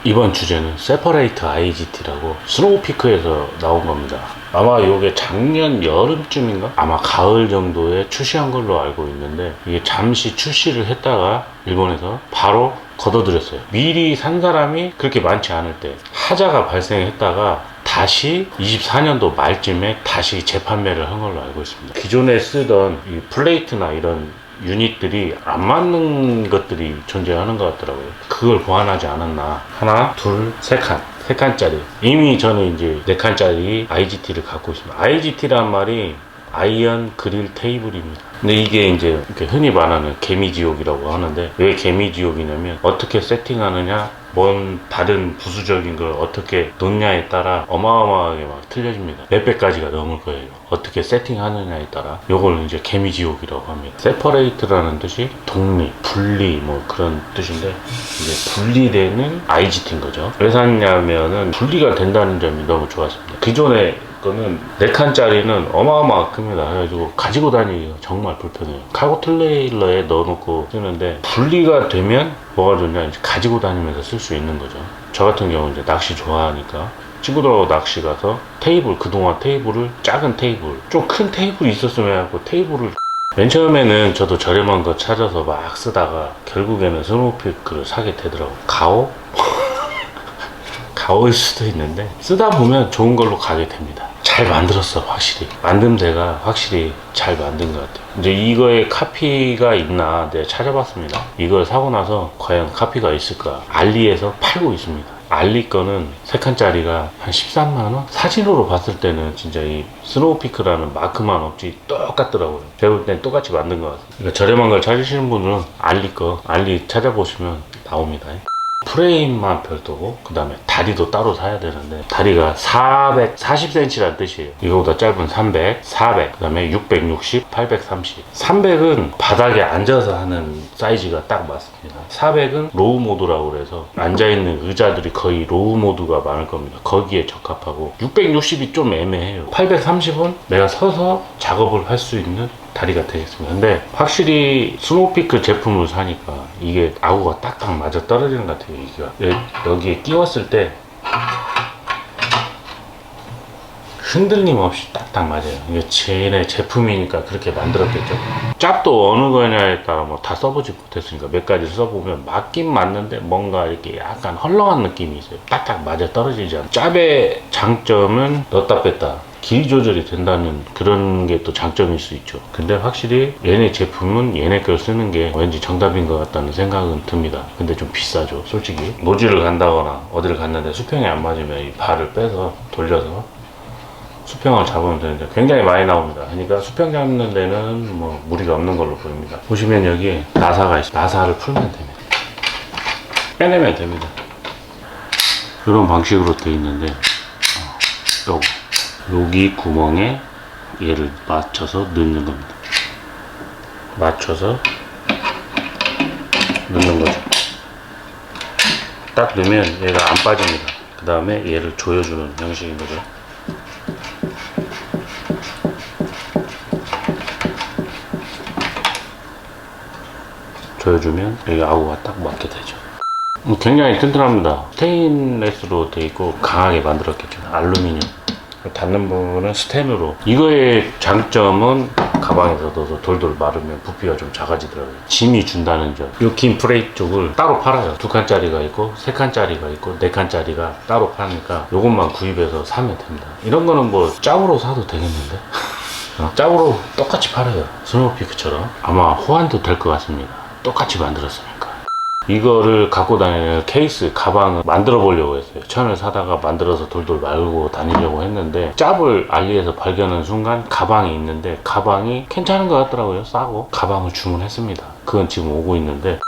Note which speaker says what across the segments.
Speaker 1: 이번 주제는 세퍼레이트 IGT라고 스노우피크에서 나온 겁니다. 아마 이게 작년 여름쯤인가? 아마 가을 정도에 출시한 걸로 알고 있는데, 이게 잠시 출시를 했다가 일본에서 바로 걷어들였어요. 미리 산 사람이 그렇게 많지 않을 때 하자가 발생했다가 다시 24년도 말쯤에 다시 재판매를 한 걸로 알고 있습니다. 기존에 쓰던 이 플레이트나 이런 유닛들이 안 맞는 것들이 존재하는 것 같더라고요. 그걸 보완하지 않았나. 하나, 둘, 세 칸짜리. 이미 저는 이제 4칸짜리 IGT를 갖고 있습니다. IGT란 말이 아이언 그릴 테이블입니다. 근데 이게 이제 이렇게 흔히 말하는 개미지옥이라고 하는데, 왜 개미지옥이냐면 어떻게 세팅하느냐, 뭔 다른 부수적인 걸 어떻게 놓냐에 따라 어마어마하게 막 틀려집니다. 몇백 가지가 넘을 거예요. 어떻게 세팅하느냐에 따라. 요걸 이제 개미지옥이라고 합니다. 세퍼레이트라는 뜻이 독립, 분리 뭐 그런 뜻인데, 이제 분리되는 IGT인 거죠. 왜 샀냐면은 분리가 된다는 점이 너무 좋았습니다. 기존에 거는 4칸짜리는 어마어마하게 큽니다. 그래가지고 가지고 다니기가 정말 불편해요. 카고 트레일러에 넣어놓고 쓰는데, 분리가 되면 뭐가 좋냐, 이제 가지고 다니면서 쓸 수 있는 거죠. 저 같은 경우는 이제 낚시 좋아하니까 친구들하고 낚시 가서 테이블, 그동안 테이블을 작은 테이블, 좀 큰 테이블이 있었으면 하고 테이블을, 맨 처음에는 저도 저렴한 거 찾아서 막 쓰다가 결국에는 스노우피크를 사게 되더라고요. 가오일 수도 있는데 쓰다 보면 좋은 걸로 가게 됩니다. 잘 만들었어. 확실히 만듦새가 확실히 잘 만든 것 같아요. 이제 이거에 카피가 있나 내가 찾아봤습니다. 이걸 사고 나서 과연 카피가 있을까. 알리에서 팔고 있습니다. 알리 거는 3칸짜리가 한 13만원? 사진으로 봤을 때는 진짜 이 스노우피크라는 마크만 없지 똑같더라고요. 제가 볼 땐 똑같이 만든 것 같아요. 그러니까 저렴한 걸 찾으시는 분들은 알리 찾아보시면 나옵니다. 프레임만 별도고, 그 다음에 다리도 따로 사야 되는데, 다리가 440cm라는 뜻이에요. 이거보다 짧은 300, 400, 그 다음에 660, 830. 300은 바닥에 앉아서 하는 사이즈가 딱 맞습니다. 400은 로우 모드라고 그래서 앉아있는 의자들이 거의 로우 모드가 많을 겁니다. 거기에 적합하고, 660이 좀 애매해요. 830은 내가 서서 작업을 할 수 있는 다리가 되겠습니다. 근데 확실히 스노우피크 제품을 사니까 이게 아구가 딱딱 맞아 떨어지는 것 같아요. 이게 여기에 끼웠을 때 흔들림 없이 딱딱 맞아요. 이게 쟤네 제품이니까 그렇게 만들었겠죠. 짭도 어느 거냐에 따라 뭐 다 써보지 못했으니까 몇 가지 써보면 맞긴 맞는데 뭔가 이렇게 약간 헐렁한 느낌이 있어요. 딱딱 맞아 떨어지지 않아요. 짭의 장점은 넣었다 뺐다 길이 조절이 된다는 그런 게 또 장점일 수 있죠. 근데 확실히 얘네 제품은 얘네 걸 쓰는 게 왠지 정답인 것 같다는 생각은 듭니다. 근데 좀 비싸죠, 솔직히. 노지를 간다거나 어디를 갔는데 수평이 안 맞으면 이 발을 빼서 돌려서 수평을 잡으면 되는데 굉장히 많이 나옵니다. 그러니까 수평 잡는 데는 뭐 무리가 없는 걸로 보입니다. 보시면 여기에 나사가 있어요. 나사를 풀면 됩니다. 빼내면 됩니다. 이런 방식으로 되어 있는데, 여기 구멍에 얘를 맞춰서 넣는 겁니다. 맞춰서 넣는 거죠. 딱 넣으면 얘가 안 빠집니다. 그 다음에 얘를 조여주는 형식인 거죠. 조여주면 여기 아구가 딱 맞게 되죠. 굉장히 튼튼합니다. 스테인레스로 되어 있고 강하게 만들었겠죠. 알루미늄. 닿는 부분은 스텐으로. 이거의 장점은 가방에서 넣어서 돌돌 마르면 부피가 좀 작아지더라고요. 짐이 준다는 점. 이 긴 프레임 쪽을 따로 팔아요. 2칸짜리가 있고 3칸짜리가 있고 4칸짜리가 따로 파니까 요것만 구입해서 사면 됩니다. 이런 거는 뭐 짭으로 사도 되겠는데? 짭으로 똑같이 팔아요. 스노우피크처럼. 아마 호환도 될 것 같습니다. 똑같이 만들었으니까. 이거를 갖고 다니는 케이스, 가방을 만들어 보려고 했어요. 천을 사다가 만들어서 돌돌 말고 다니려고 했는데, 짭을 알리에서 발견한 순간 가방이 있는데, 가방이 괜찮은 것 같더라고요. 싸고. 가방을 주문했습니다. 그건 지금 오고 있는데,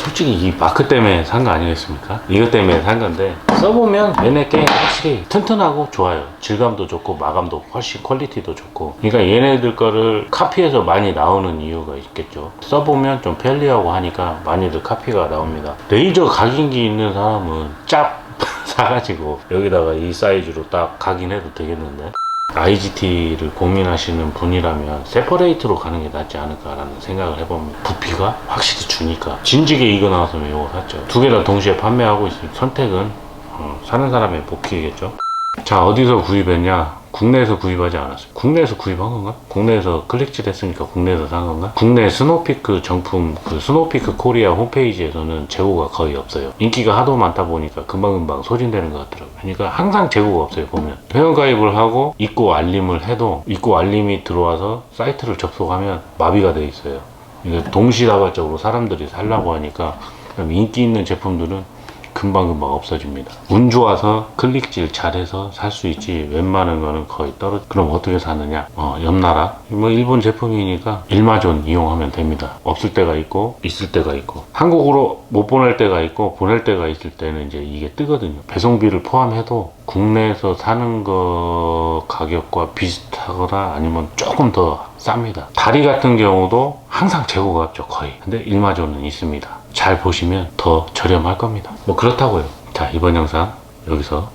Speaker 1: 솔직히 이 마크 때문에 산 거 아니겠습니까? 이것 때문에 산 건데, 써보면 얘네 게 확실히 튼튼하고 좋아요. 질감도 좋고 마감도 훨씬 퀄리티도 좋고. 그러니까 얘네들 거를 카피해서 많이 나오는 이유가 있겠죠. 써보면 좀 편리하고 하니까 많이들 카피가 나옵니다. 레이저 각인기 있는 사람은 짭 사가지고 여기다가 이 사이즈로 딱 각인해도 되겠는데. IGT를 고민하시는 분이라면 세퍼레이트로 가는 게 낫지 않을까라는 생각을 해봅니다. 부피가 확실히 주니까. 진지게 이거 나왔으면 이거 샀죠. 두 개 다 동시에 판매하고 있으니 선택은 사는 사람의 복이겠죠. 자, 어디서 구입했냐? 국내에서 구입하지 않았어요. 국내에서 구입한 건가? 국내에서 클릭질 했으니까 국내에서 산 건가? 국내 스노우피크 정품, 그 스노우피크 코리아 홈페이지에서는 재고가 거의 없어요. 인기가 하도 많다 보니까 금방금방 소진되는 것 같더라고요. 그러니까 항상 재고가 없어요, 보면. 회원가입을 하고 입고 알림을 해도 입고 알림이 들어와서 사이트를 접속하면 마비가 돼 있어요. 그러니까 동시다발적으로 사람들이 살라고 하니까 인기 있는 제품들은 금방금방 없어집니다. 운 좋아서 클릭질 잘해서 살 수 있지 웬만한 거는 거의 떨어져. 그럼 어떻게 사느냐? 옆나라 뭐 일본 제품이니까 일마존 이용하면 됩니다. 없을 때가 있고 있을 때가 있고 한국으로 못 보낼 때가 있고 보낼 때가 있을 때는 이제 이게 뜨거든요. 배송비를 포함해도 국내에서 사는 거 가격과 비슷하거나 아니면 조금 더 쌉니다. 다리 같은 경우도 항상 재고가 없죠, 거의. 근데 일마존은 있습니다. 잘 보시면 더 저렴할 겁니다. 뭐 그렇다고요. 자, 이번 영상 여기서